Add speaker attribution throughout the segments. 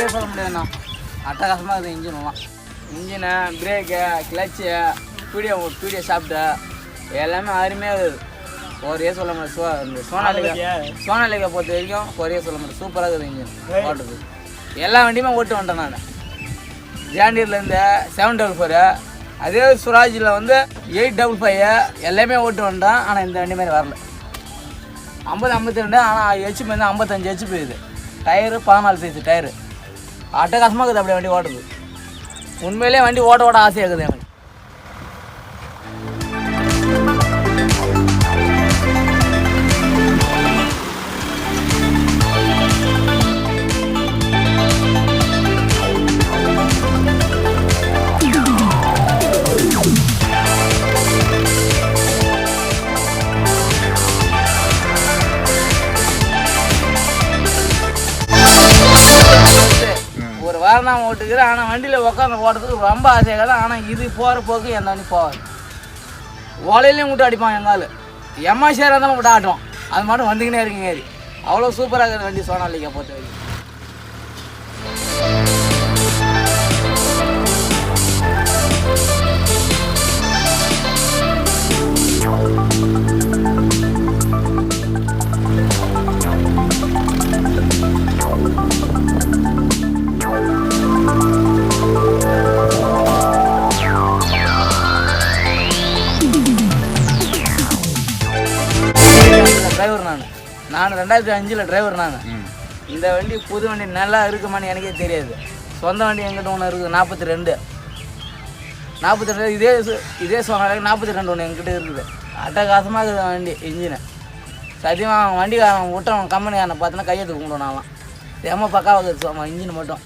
Speaker 1: குறைய சொல்ல முடியாதுண்ணா. அட்டகாசமாக இருக்குது இன்ஜின்லாம். இன்ஜினு, பிரேக்கு, கிளச்சு, பீடியோ சாப்பிட்டு எல்லாமே அருமையாக இருக்குது. குறையே சொல்ல முடியாது. இந்த சோனாலிக்கா பொறுத்த வரைக்கும் குறைய சொல்ல முடியாது. சூப்பராக இருக்குது இன்ஜின் ஓட்டுறது. எல்லா வண்டியுமே ஓட்டு வந்துட்டேன் நான். ஜாண்டியர்லேருந்து 744, அதே சுராஜில் வந்து 855 எல்லாமே ஓட்டு வந்துட்டேன். ஆனால் இந்த வண்டி மாதிரி வரல. 50-52, ஆனால் ஹெச்பி வந்து 55 ஹெச்பி இது. Tyre 14 size tyre. அட்டகாசமாக இருக்குது அப்படியே வண்டி ஓட்டுறது. உண்மையிலே வண்டி ஓட்ட ஆசையாக இருக்குது எனக்கு. வாரணம் ஓட்டுக்கிறேன். ஆனால் வண்டியில் உட்காந்து ஓட்டுறதுக்கு ரொம்ப ஆசையாக தான். ஆனால் இது போகிற போக்கு எந்த வண்டி போகாது. ஓலையிலையும் விட்டு அடிப்பான் எங்கால். எம்மா ஷேராக இருந்தாலும் விட்டு ஆட்டுவோம். அது மட்டும் வந்துக்கினே இருக்குங்க. ஏறி அவ்வளோ சூப்பராக இருக்குது வண்டி சோனாலிக்கா பொறுத்த வரைக்கும். டிரைவர் நான் 2005 டிரைவர். இந்த வண்டி புது வண்டி நல்லா இருக்குமான்னு எனக்கே தெரியாது. சொந்த வண்டி எங்கிட்ட ஒன்று இருக்குது 42. இதே சொன்னாலே 42 ஒன்று எங்கிட்ட இருக்குது. அட்டகாசமாக இருக்குது வண்டி இன்ஜினை. சத்தியமாக வண்டிக்காரன் விட்டவன் கம்பெனிக்காரனை பார்த்தோன்னா கையெழுத்து கும்பிடுவோம். நான்லாம் எம்ம பக்காவாக இருக்குது இன்ஜின் மட்டும்.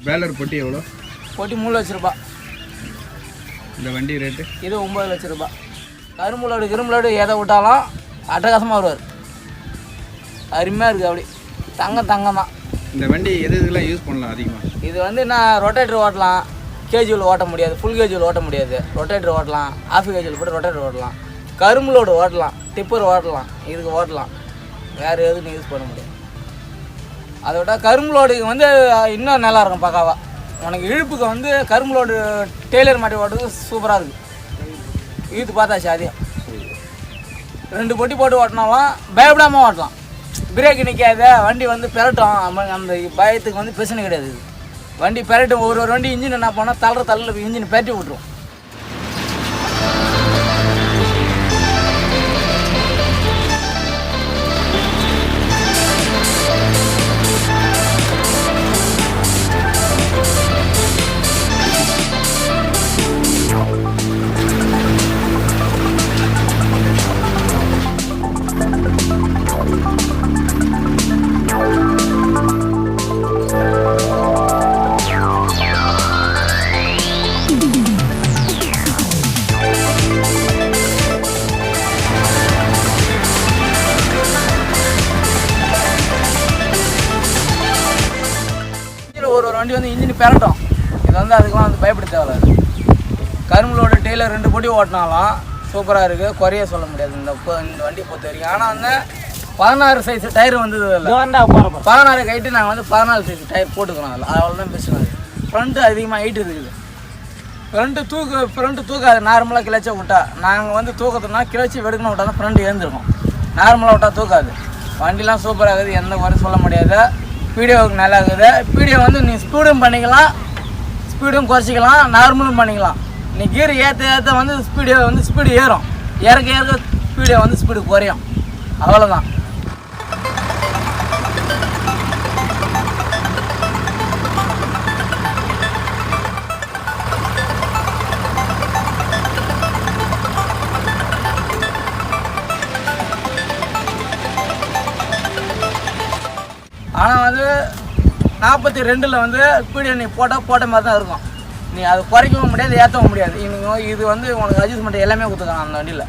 Speaker 2: பேலர் பொட்டி எவ்வளோ?
Speaker 1: பொட்டி 3 லட்ச ரூபா.
Speaker 2: இந்த வண்டி ரேட்டு
Speaker 1: இது 9 லட்ச ரூபா. கரும்புலோடு கிரும்புலோடு எதை விட்டாலும் அட்டகாசமாக வருவார். அருமையாக இருக்குது. அப்படி தங்கம் தான்.
Speaker 2: இந்த வண்டி எதுக்கெல்லாம் யூஸ் பண்ணலாம் அதிகமாக?
Speaker 1: இது வந்து நான் ரொட்டேட்டர் ஓட்டலாம். கேஜுவல் ஓட்ட முடியாது, ஃபுல் கேஜுவல் ஓட்ட முடியாது. ரொட்டேட்டர் ஓட்டலாம், ஆஃப் கேஜுவல் போட்டு ரொட்டேட்டர் ஓட்டலாம். கரும்புலோடு ஓட்டலாம், டிப்பர் ஓட்டலாம். இதுக்கு ஓட்டலாம். வேறு எதுவும் யூஸ் பண்ண முடியாது. அதை விட கரும்புலோடுக்கு வந்து இன்னும் நல்லாயிருக்கும் பக்காவாக. உனக்கு இழுப்புக்கு வந்து கரும்புலோடு டெய்லர் மாட்டி ஓட்டுறது சூப்பராக இருக்குது. இழுத்து பார்த்தாச்சு அதிகம். 2 பொட்டி போட்டு ஓட்டினாலும் பயப்படாமல் ஓட்டலாம். பிரேக்கு நிற்காத வண்டி வந்து பெரட்டும். அந்த பயத்துக்கு வந்து பிரச்சனை கிடையாது. இது வண்டி பெரட்டும். ஒரு வண்டி இன்ஜின் என்ன பண்ணால் தள்ளில் இன்ஜின் பெரட்டி விட்ரும். ஒரு வண்டி வந்து இன்ஜின் பெரட்டும். இது வந்து அதுக்கெலாம் வந்து பயப்பட தேவையில்ல. கரும்புலோட டெய்லர் 2 பொட்டி ஓட்டினாலும் சூப்பராக இருக்குது. குறைய சொல்ல முடியாது இந்த வண்டியை பொறுத்த வரைக்கும். ஆனால் வந்து 16 சைஸ் டயர் வந்தது இல்லை. 16 கைட்டு நாங்கள் வந்து 14 சைஸ் டயர் போட்டுக்கிறோம். அதில் அவ்வளோதான் பிரச்சனை. ஃப்ரண்ட்டு அதிகமாக ஹைட் இருக்குது. ஃப்ரண்ட்டு தூக்காது. நார்மலாக கிளச்சை விட்டா நாங்கள் வந்து தூக்கத்துனா கிளச்சி வெடுக்கணும் விட்டா தான் ஃப்ரண்ட் எழுந்திருக்கும். நார்மலாக விட்டால் தூக்காது. வண்டிலாம் சூப்பராக இருக்குது. எந்த குறை சொல்ல முடியாது. வீடியோவுக்கு நல்லா இருக்குது. வீடியோ வந்து நீ ஸ்பீடும் பண்ணிக்கலாம், ஸ்பீடும் குறைச்சிக்கலாம், நார்மலும் பண்ணிக்கலாம். நீ கீர் ஏற்ற வந்து ஸ்பீடு ஏறும். இறக்க ஸ்பீடை வந்து ஸ்பீடு குறையும். அவ்வளோதான். ஆனால் வந்து 42 வந்து ஸ்பீடு நீ போட்ட மாதிரி தான் இருக்கும். நீ அது குறைக்கவும் முடியாது, ஏற்றவும் முடியாது. இது வந்து உனக்கு அட்ஜஸ்ட்மெண்ட் எல்லாமே கொடுத்துக்கலாம் அந்த வண்டியில்.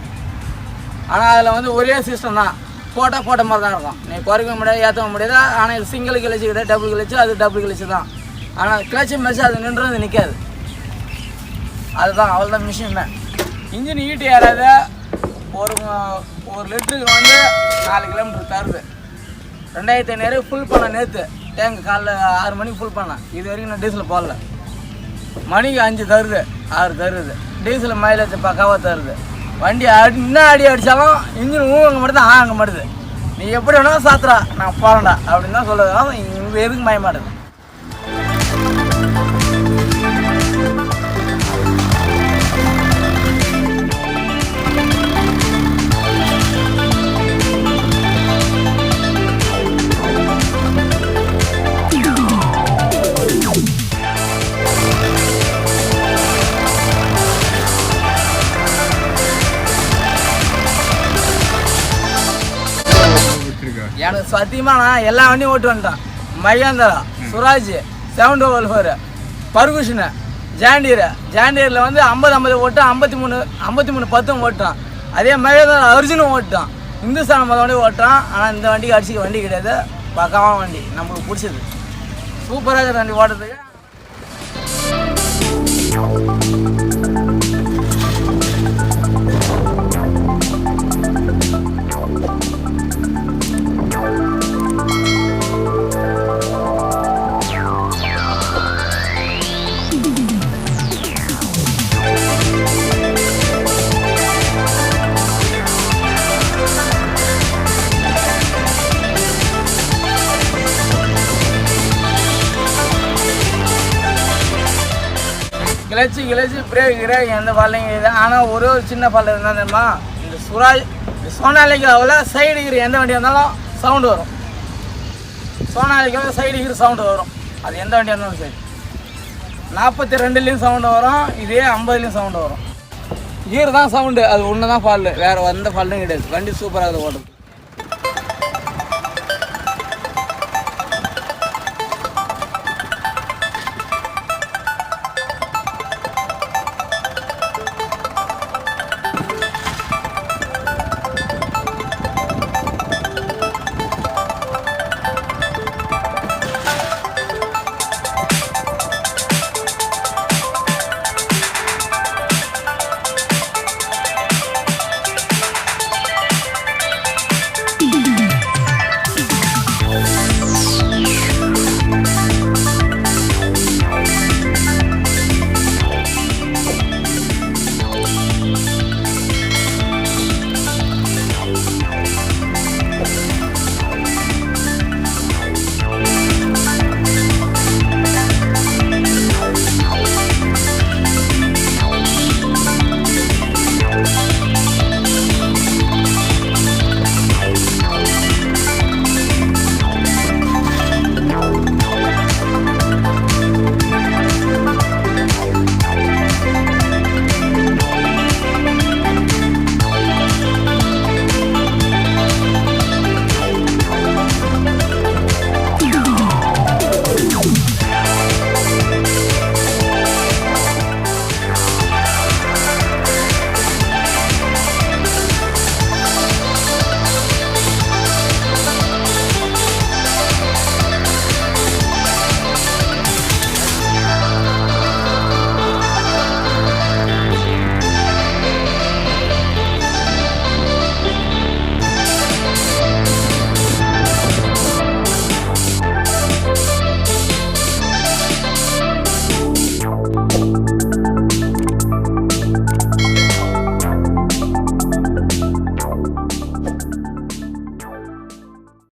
Speaker 1: ஆனால் அதில் வந்து ஒரே சிஸ்டம் தான், போட்ட மாதிரி தான் இருக்கும். நீ குறைக்கவும் முடியாது, ஏற்றவும் முடியாது. ஆனால் இது சிங்கிள் கிளச்சு கிடையாது, டபுள் கிளச்சு, அது டபுள் கிளச்சு தான். ஆனால் கிளச்சு மேட்ச்சு அது நின்றது நிற்காது. அதுதான் அவ்வளோதான் மிஷின் தான். இன்ஜின் ஈட்டு ஏறாத ஒரு லிட்டருக்கு வந்து 4 கிலோமீட்டர் தருது. 2500 ஃபுல் பண்ணேன் நேற்று. டேங்க் காலைல 6 மணிக்கு ஃபுல் பண்ணேன். இது வரைக்கும் நான் டீசல் போடல. மணிக்கு 5 தருது, 6 தருது. டீசல் மைலேஜ் பக்காவாக தருது. வண்டி என்ன அடி அடித்தாலும் இன்ஜின் ஊங்க மட்டும் தான் ஆங்க மாட்டுது. நீ எப்படி வேணாலும் சாத்துறா, நான் போகலண்டா அப்படின்னு தான் சொல்லுது. இங்கே எதுக்கு மயமாட்டுது. எனக்கு சத்தியமாக நான் எல்லா வண்டியும் ஓட்டு வந்துட்டேன். மகேந்திரா, சுராஜ், 704, பர்குஷனு, ஜாண்டியரில் வந்து 50 ஓட்டான், 53 10 ஓட்டான். அதே மகேந்திரா அர்ஜுனும் ஓட்டான். இந்துஸ்தான் வண்டி ஓட்டான். ஆனால் இந்த வண்டிக்கு அடிச்சுக்க வண்டி கிடையாது. பக்காவான வண்டி, நம்மளுக்கு பிடிச்சது. சூப்பராக இருக்குது வண்டி ஓட்டுறதுக்கு. கிளச்சு பிரேக் எந்த ஃபால்ட்லையும் இது. ஆனால் ஒரு சின்ன ஃபால்ட் இருந்தால் தெரியுமா, இந்த சோனாலிக்காவில் சைடு கீர் எந்த வண்டியாக இருந்தாலும் சவுண்டு வரும். சோனாலிக்காவில் சைடு கீர் சவுண்டு வரும். அது எந்த வண்டியாக இருந்தாலும் சரி. 42லேயும் சவுண்டு வரும், இதே 50லேயும் சவுண்டு வரும். கீர் தான் சவுண்டு, அது ஒன்று தான் ஃபால்ட்டு, வேறு எந்த ஃபால்ட்டும் கிடையாது. வண்டி சூப்பராக இருக்குது ஓடுறது.